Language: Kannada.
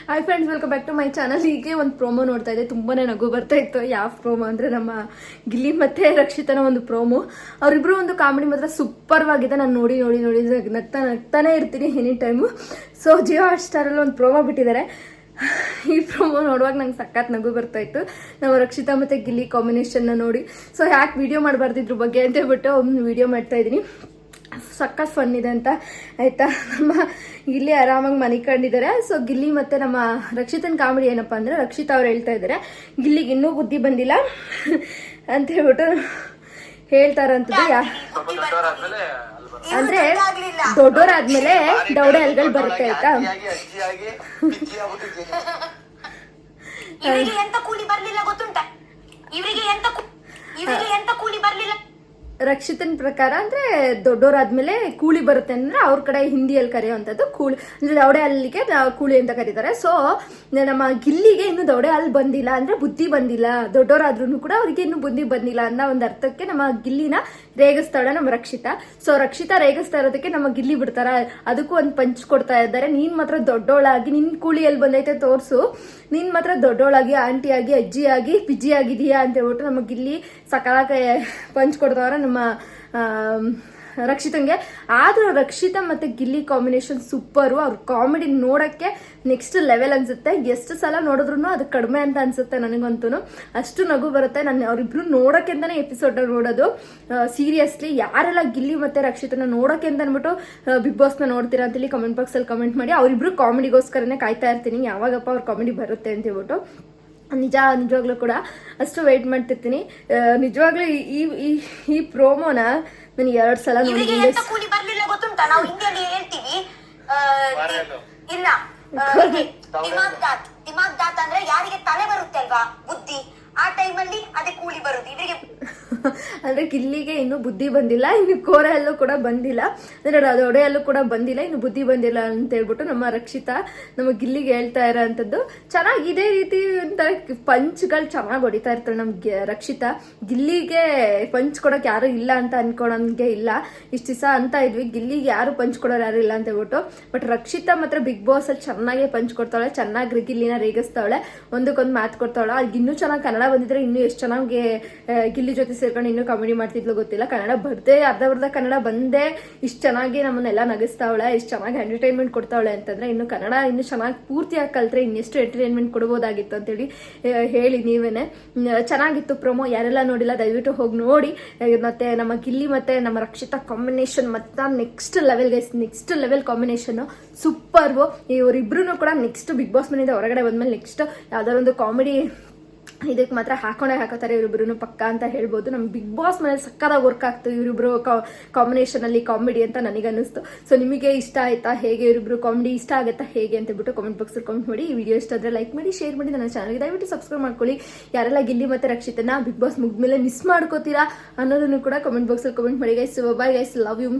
Hi friends, welcome back to my channel. ಹೀಗೆ ಒಂದು ಪ್ರೋಮೋ ನೋಡ್ತಾ ಇದ್ದೆ, ತುಂಬಾನೇ ನಗು ಬರ್ತಾ ಇತ್ತು. ಯಾವ ಪ್ರೋಮೋ ಅಂದ್ರೆ ನಮ್ಮ ಗಿಲ್ಲಿ ಮತ್ತೆ ರಕ್ಷಿತನ ಒಂದು ಪ್ರೋಮೋ. ಅವರಿಬ್ರು ಒಂದು ಕಾಮಿಡಿ ಮಾತ್ರ ಸೂಪರ್ ಆಗಿದೆ. ನಾನು ನೋಡಿ ನೋಡಿ ನೋಡಿ ನಗ್ತಾನೆ ಇರ್ತೀನಿ any time. So Jio hot ಸ್ಟಾರಲ್ಲಿ ಒಂದು ಪ್ರೋಮೋ ಬಿಟ್ಟಿದ್ದಾರೆ. ಈ ಪ್ರೋಮೋ ನೋಡುವಾಗ ನಂಗೆ ಸಖತ್ ನಗು ಬರ್ತಾ ಇತ್ತು. ನಾವು ರಕ್ಷಿತಾ ಮತ್ತೆ ಗಿಲ್ಲಿ ಕಾಂಬಿನೇಷನ್ನ ನೋಡಿ ಸೊ ಯಾಕೆ ವಿಡಿಯೋ ಮಾಡಬಾರ್ದಿದ್ರ ಬಗ್ಗೆ ಅಂತ ಹೇಳ್ಬಿಟ್ಟು ಒಂದು ವಿಡಿಯೋ ಮಾಡ್ತಾ ಇದ್ದೀನಿ. ಸಖತ್ ಫನ್ ಇದೆ ಅಂತ ಆಯ್ತಾ. ನಮ್ಮ ಗಿಲ್ಲಿ ಆರಾಮಾಗಿ ಮನೆ ಕಂಡಿದ್ದಾರೆ. ಸೊ ಗಿಲ್ಲಿ ಮತ್ತೆ ನಮ್ಮ ರಕ್ಷಿತನ ಕಾಮಿಡಿ ಏನಪ್ಪಾ ಅಂದ್ರೆ, ರಕ್ಷಿತಾ ಅವ್ರು ಹೇಳ್ತಾ ಇದ್ದಾರೆ ಗಿಲ್ಲಿಗೆ ಇನ್ನೂ ಬುದ್ಧಿ ಬಂದಿಲ್ಲ ಅಂತ ಹೇಳ್ಬಿಟ್ಟು ಹೇಳ್ತಾರಂತದ್ದು. ಅಂದ್ರೆ ದೊಡ್ಡವರಾದ್ಮೇಲೆ ದೌಡೆ ಅಲ್ಗಳು ಬರುತ್ತೆ ಆಯ್ತಾ. ರಕ್ಷಿತನ ಪ್ರಕಾರ ಅಂದ್ರೆ ದೊಡ್ಡವರಾದ್ಮೇಲೆ ಕೂಲಿ ಬರುತ್ತೆ ಅಂದ್ರೆ ಅವ್ರ ಕಡೆ ಹಿಂದಿಯಲ್ಲಿ ಕರೆಯುವಂಥದ್ದು ಕೂಲಿ ಅಂದ್ರೆ ದೌಡೆ ಅಲ್ಲಿಗೆ ಕೂಲಿ ಅಂತ ಕರೀತಾರೆ. ಸೊ ನಮ್ಮ ಗಿಲ್ಲಿಗೆ ಇನ್ನು ದೌಡೆ ಅಲ್ಲಿ ಬಂದಿಲ್ಲ ಅಂದ್ರೆ ಬುದ್ಧಿ ಬಂದಿಲ್ಲ, ದೊಡ್ಡವರಾದ್ರೂ ಕೂಡ ಅವ್ರಿಗೆ ಇನ್ನು ಬುದ್ಧಿ ಬಂದಿಲ್ಲ ಅನ್ನೋ ಒಂದು ಅರ್ಥಕ್ಕೆ ನಮ್ಮ ಗಿಲ್ಲಿನ ರೇಗಿಸ್ತಾಳೆ ನಮ್ಮ ರಕ್ಷಿತಾ. ಸೊ ರಕ್ಷಿತಾ ರೇಗಿಸ್ತಾ ಇರೋದಕ್ಕೆ ನಮ್ಮ ಗಿಲ್ಲಿ ಬಿಡ್ತಾರ, ಅದಕ್ಕೂ ಒಂದು ಪಂಚ್ ಕೊಡ್ತಾ ಇದ್ದಾರೆ. ನೀನ್ ಮಾತ್ರ ದೊಡ್ಡವಳಾಗಿ ನಿನ್ ಕೂಲಿ ಎಲ್ಲಿ ಬಂದೈತೆ ತೋರ್ಸು, ನೀನ್ ಮಾತ್ರ ದೊಡ್ಡವಳಾಗಿ ಆಂಟಿಯಾಗಿ ಅಜ್ಜಿಯಾಗಿ ಪಿಜ್ಜಿ ಆಗಿದೀಯಾ ಅಂತ ಹೇಳ್ಬಿಟ್ಟು ನಮ್ಮ ಗಿಲ್ಲಿ ಸಕಾಲಕ್ಕೆ ಪಂಚ್ ಕೊಡ್ತಾವ್ರ ನಮ್ಮ ರಕ್ಷಿತಂಗೆ. ಆದ್ರೂ ರಕ್ಷಿತಾ ಮತ್ತೆ ಗಿಲ್ಲಿ ಕಾಂಬಿನೇಷನ್ ಸೂಪರು. ಅವ್ರ ಕಾಮಿಡಿ ನೋಡಕ್ಕೆ ನೆಕ್ಸ್ಟ್ ಲೆವೆಲ್ ಅನ್ಸುತ್ತೆ. ಎಷ್ಟು ಸಲ ನೋಡಿದ್ರು ಅದು ಕಡಿಮೆ ಅಂತ ಅನ್ಸುತ್ತೆ ನನಗಂತೂ. ಅಷ್ಟು ನಗು ಬರುತ್ತೆ. ನಾನು ಅವ್ರಿಬ್ರು ನೋಡಕ್ಕೆ ಅಂತಾನೆ ಎಪಿಸೋಡ್ ನೋಡೋದು. ಸೀರಿಯಸ್ಲಿ ಯಾರೆಲ್ಲ ಗಿಲ್ಲಿ ಮತ್ತೆ ರಕ್ಷಿತನ ನೋಡಕ್ಕೆ ಅಂತ ಅನ್ಬಿಟ್ಟು ಬಿಗ್ ಬಾಸ್ ನ ನೋಡ್ತೀರಾ ಅಂತೇಳಿ ಕಮೆಂಟ್ ಬಾಕ್ಸ್ ಅಲ್ಲಿ ಕಮೆಂಟ್ ಮಾಡಿ. ಅವ್ರಿಬ್ರು ಕಾಮಿಡಿಗೋಸ್ಕರನೇ ಕಾಯ್ತಾ ಇರ್ತೀನಿ, ಯಾವಾಗಪ್ಪ ಅವ್ರ ಕಾಮಿಡಿ ಬರುತ್ತೆ ಅಂತ ಹೇಳ್ಬಿಟ್ಟು. ನಿಜವಾಗ್ಲೂ ಕೂಡ ಅಷ್ಟು ವೆಯ್ಟ್ ಮಾಡ್ತಿರ್ತೀನಿ. ನಿಜವಾಗ್ಲೂ ಈ ಪ್ರೋಮೋನ ನಾನು 2 ಸಲ ನೋಡಿದ್ದೀನಿ. ಅಂದ್ರೆ ಯಾರಿಗೆ ತಲೆ ಬರುತ್ತೆ ಅಲ್ವಾ ಬುದ್ಧಿ, ಆ ಟೈಮಲ್ಲಿ ಅದೇ ಕೂಲಿ ಬರುತ್ತೆ. ಇವರಿಗೆ ಅಂದ್ರೆ ಗಿಲ್ಲಿಗೆ ಇನ್ನು ಬುದ್ಧಿ ಬಂದಿಲ್ಲ, ಇನ್ನು ಕೋರೆಯಲ್ಲೂ ಕೂಡ ಬಂದಿಲ್ಲ, ಅಂದ್ರೆ ದೊಡೆಯಲ್ಲೂ ಕೂಡ ಬಂದಿಲ್ಲ, ಇನ್ನು ಬುದ್ಧಿ ಬಂದಿಲ್ಲ ಅಂತ ಹೇಳ್ಬಿಟ್ಟು ನಮ್ಮ ರಕ್ಷಿತಾ ನಮ್ಮ ಗಿಲ್ಲಿಗೆ ಹೇಳ್ತಾ ಇರೋಂಥದ್ದು. ಚೆನ್ನಾಗಿ ಇದೇ ರೀತಿ ಒಂಥರ ಪಂಚ್ಗಳು ಚೆನ್ನಾಗಿ ಹೊಡಿತಾ ಇರ್ತಾರೆ ನಮ್ಗೆ ರಕ್ಷಿತಾ. ಗಿಲ್ಲಿಗೆ ಪಂಚ್ ಕೊಡೋಕೆ ಯಾರು ಇಲ್ಲ ಅಂತ ಅನ್ಕೊಳಂಗೆ ಇಲ್ಲ. ಇಷ್ಟು ದಿವಸ ಅಂತ ಇದ್ವಿ ಗಿಲ್ಲಿಗೆ ಯಾರು ಪಂಚ್ ಕೊಡೋರು ಯಾರು ಇಲ್ಲ ಅಂತ ಹೇಳ್ಬಿಟ್ಟು. ಬಟ್ ರಕ್ಷಿತಾ ಮಾತ್ರ ಬಿಗ್ ಬಾಸ್ ಅಲ್ಲಿ ಚೆನ್ನಾಗಿ ಪಂಚ್ ಕೊಡ್ತಾಳೆ, ಚೆನ್ನಾಗಿ ಗಿಲ್ಲಿನ ರೇಗಿಸ್ತಾವಳೆ, ಒಂದಕ್ಕೊಂದು ಮಾತು ಕೊಡ್ತಾವಳೆ. ಅಲ್ಲಿ ಇನ್ನೂ ಚೆನ್ನಾಗಿ ಕನ್ನಡ ಬಂದಿದ್ರೆ ಇನ್ನೂ ಎಷ್ಟು ಚೆನ್ನಾಗಿ ಗಿಲ್ಲಿ ಜೊತೆ ಸೇರ್ಕೊಂಡು ಇನ್ನೂ ಕಾಮಿಡಿ ಮಾಡ್ತಿದ್ಲು ಗೊತ್ತಿಲ್ಲ. ಕನ್ನಡ ಬರ್ದೇ ಅರ್ಧ ಕನ್ನಡ ಬಂದೇ ಇಷ್ಟು ಚೆನ್ನಾಗಿ ನಮ್ಮನ್ನೆಲ್ಲ ನಗಿಸ್ತಾವಳೆ, ಇಷ್ಟು ಚೆನ್ನಾಗಿ ಎಂಟರ್ಟೈನ್ಮೆಂಟ್ ಕೊಡ್ತಾವಳೆ ಅಂತಂದ್ರೆ ಇನ್ನು ಕನ್ನಡ ಇನ್ನು ಚೆನ್ನಾಗಿ ಪೂರ್ತಿಯಾಗಿ ಕಲ್ತ್ರೆ ಇನ್ನೆಷ್ಟು ಎಂಟರ್ಟೈನ್ಮೆಂಟ್ ಕೊಡ್ಬೋದಾಗಿತ್ತು ಅಂತೇಳಿ ಹೇಳಿ ನೀವೇನೆ. ಚೆನ್ನಾಗಿತ್ತು ಪ್ರೋಮೋ. ಯಾರೆಲ್ಲ ನೋಡಿಲ್ಲ ದಯವಿಟ್ಟು ಹೋಗಿ ನೋಡಿ. ಮತ್ತೆ ನಮ್ಮ ಗಿಲ್ಲಿ ಮತ್ತೆ ನಮ್ಮ ರಕ್ಷಿತಾ ಕಾಂಬಿನೇಷನ್ ಮತ್ತೆ ನೆಕ್ಸ್ಟ್ ಲೆವೆಲ್ ಕಾಂಬಿನೇಷನ್ ಸೂಪರ್ವು. ಇವರಿಬ್ರು ಕೂಡ ನೆಕ್ಸ್ಟ್ ಬಿಗ್ ಬಾಸ್ ಮನೆಯಿಂದ ಹೊರಗಡೆ ಬಂದ್ಮೇಲೆ ನೆಕ್ಸ್ಟ್ ಯಾವ್ದಾದ್ರು ಒಂದು ಕಾಮಿಡಿ ಇದಕ್ಕೆ ಮಾತ್ರ ಹಾಕೋತಾರೆ ಇವರಿಬ್ರು ಪಕ್ಕ ಅಂತ ಹೇಳ್ಬೋದು. ನಮ್ ಬಿಗ್ ಬಾಸ್ ಮನೇಲಿ ಸಕ್ಕದಾಗಿ ವರ್ಕ್ ಆಗ್ತದೆ ಇವರಿಬ್ರು ಕಾಂಬಿನೇಷನ್ ಅಲ್ಲಿ ಕಾಮಿಡಿ ಅಂತ ನನಗನ್ನಿಸ್ತು. ಸೊ ನಿಮಗೆ ಇಷ್ಟ ಆಯ್ತಾ, ಹೇಗೆ ಇವರಿಬ್ರು ಕಾಮಿಡಿ ಇಷ್ಟ ಆಗುತ್ತಾ ಹೇಗೆ ಅಂತ ಬಿಟ್ಟು ಕಾಮೆಂಟ್ ಬಾಕ್ಸ್ ಅಲ್ಲಿ ಕಾಮೆಂಟ್ ಮಾಡಿ. ಈ ವಿಡಿಯೋ ಇಷ್ಟ ಆದ್ರೆ ಲೈಕ್ ಮಾಡಿ, ಶೇರ್ ಮಾಡಿ, ನನ್ನ ಚಾನಲ್ಗೆ ದಯವಿಟ್ಟು ಸಬ್ಸ್ಕ್ರೈಬ್ ಮಾಡ್ಕೊಳ್ಳಿ. ಯಾರೆಲ್ಲ ಗಿಲ್ಲಿ ಮತ್ತೆ ರಕ್ಷಿತನ ಬಿಗ್ ಬಾಸ್ ಮುಗಿದ್ಮೇಲೆ ಮಿಸ್ ಮಾಡ್ಕೋತೀರಾ ಅನ್ನೋದನ್ನು ಕೂಡ ಕಾಮೆಂಟ್ ಬಾಕ್ಸ್ ಅಲ್ಲಿ ಕಾಮೆಂಟ್ ಮಾಡಿ guys. Bye guys, love you.